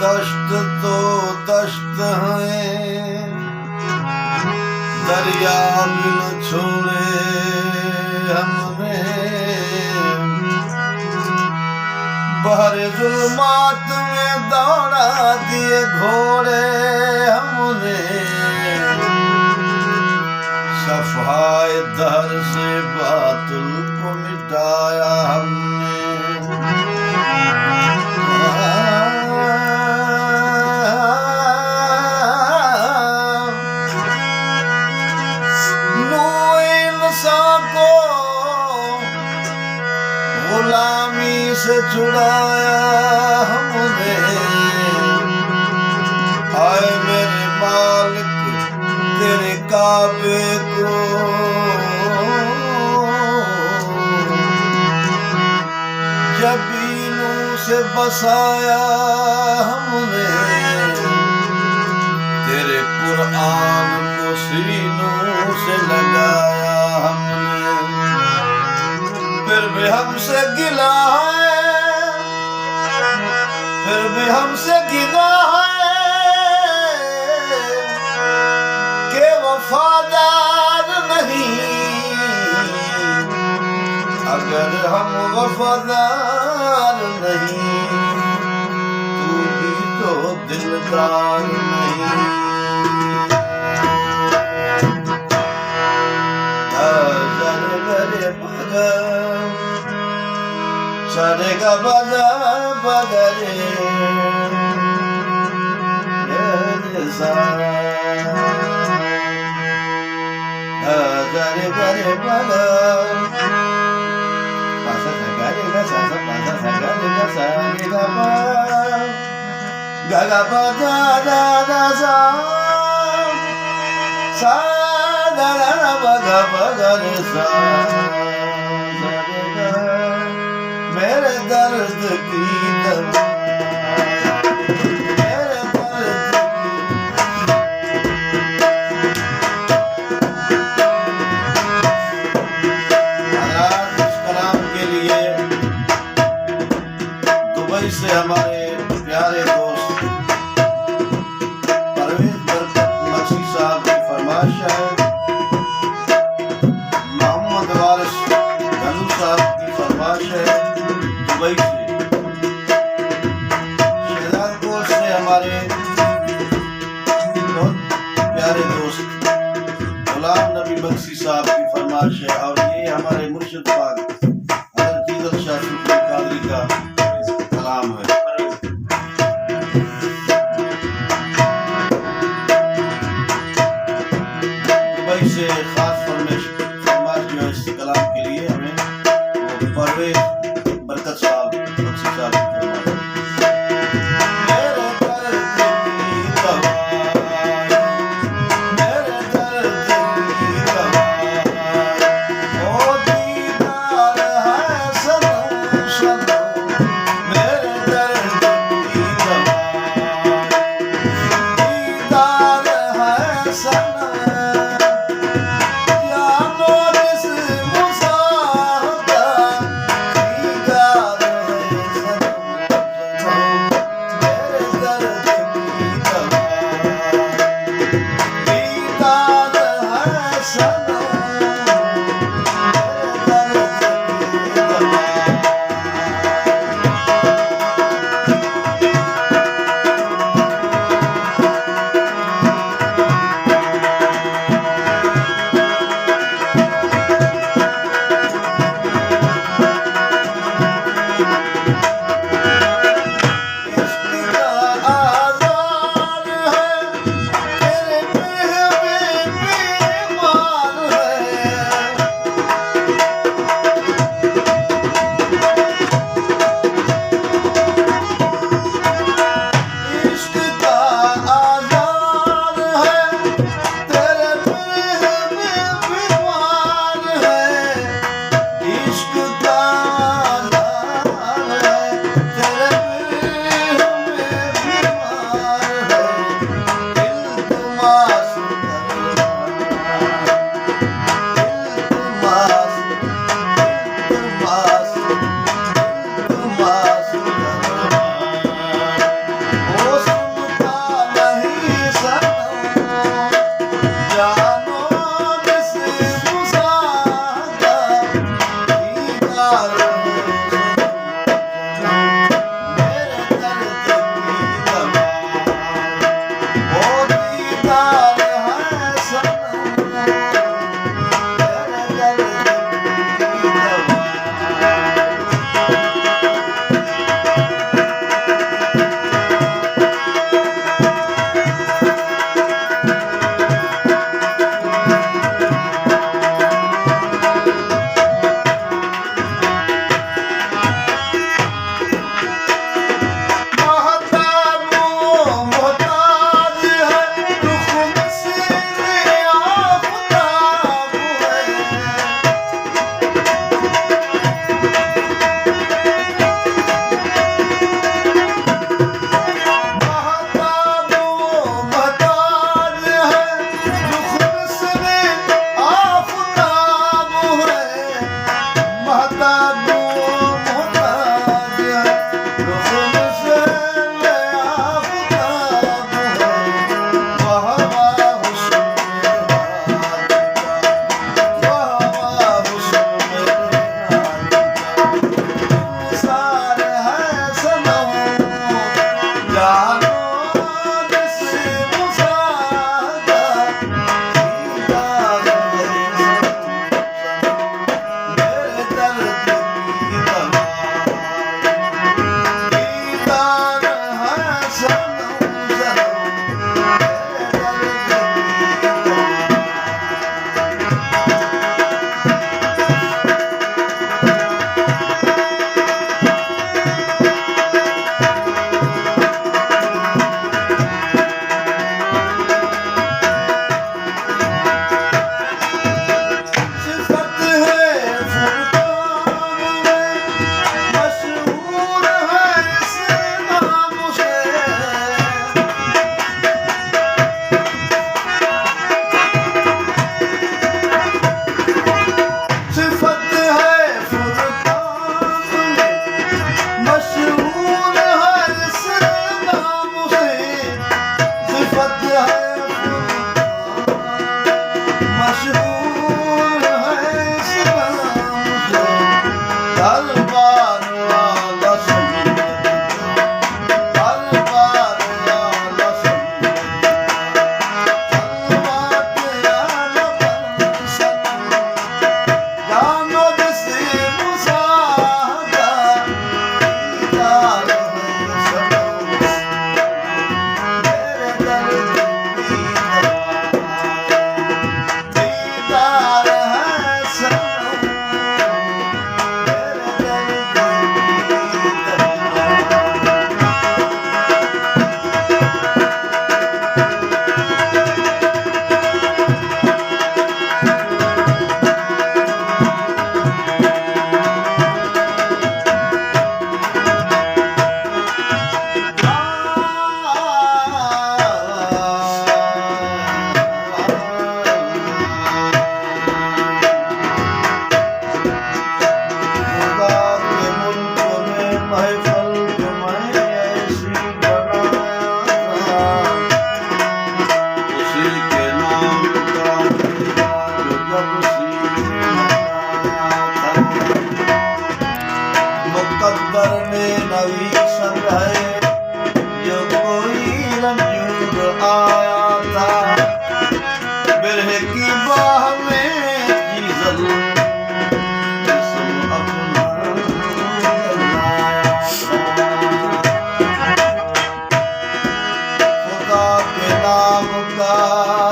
दश्त तो दश्त हैं, दरिया भी न छोड़े हमने, बहरे जुल्मात में दौड़ा दिए घोड़े हमने, सफाए दहर से बातुल को मिटाया हमने। गुलामी से छुड़ाया हमने, आए मेरे मालिक तेरे काबे को, जबीनों से बसाया हमने, तेरे कुरान को सीनों से लगाया हमने। फिर भी हमसे गिला है, फिर भी हमसे गिला है कि वफादार नहीं। अगर हम वफादार नहीं, तू भी तो दिलदार नहीं। सारे का बजा बगरे सारे करे बगा पासा सगारे का सासा पासा सगारे का सारे का गा बजा दा दा सा सा दा दा बगा बगरे सा। मेरे दर्द की दवा, मेरे दर्द की इस कलाम के लिए दुबई से हमारे प्यारे दोस्त परवेज बरकत मक्सी साहब की फरमाइश है, मोहम्मद वारिस गनू साहब की फरमाइश है दुबई से, शहजादपुर से हमारे बहुत प्यारे दोस्त गुलाम नबी बख्शी साहब की फरमाइश है, और ये हमारे मुर्शिद पाक हज़रत ईदल शाह सूफी कादरी का कलाम है। दुबई से खास फरमाइश जो है इस कलाम के लिए हमें वो परवेज बरकत साहब बख्शी साहब की फरमाइश। मेरे दर्द की दवा, ओ दीदार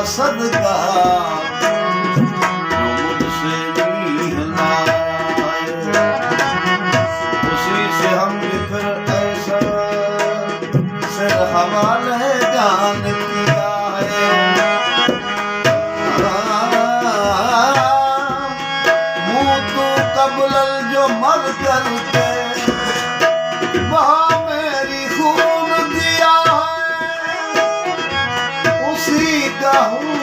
सदका जो मुझसे मिलाए, उसी से हम फिर ऐसा सिर हवाले जान किया है। मुँह तो कबल जो मर करके वहाँ मेरी खून दिया है, उसी का हूँ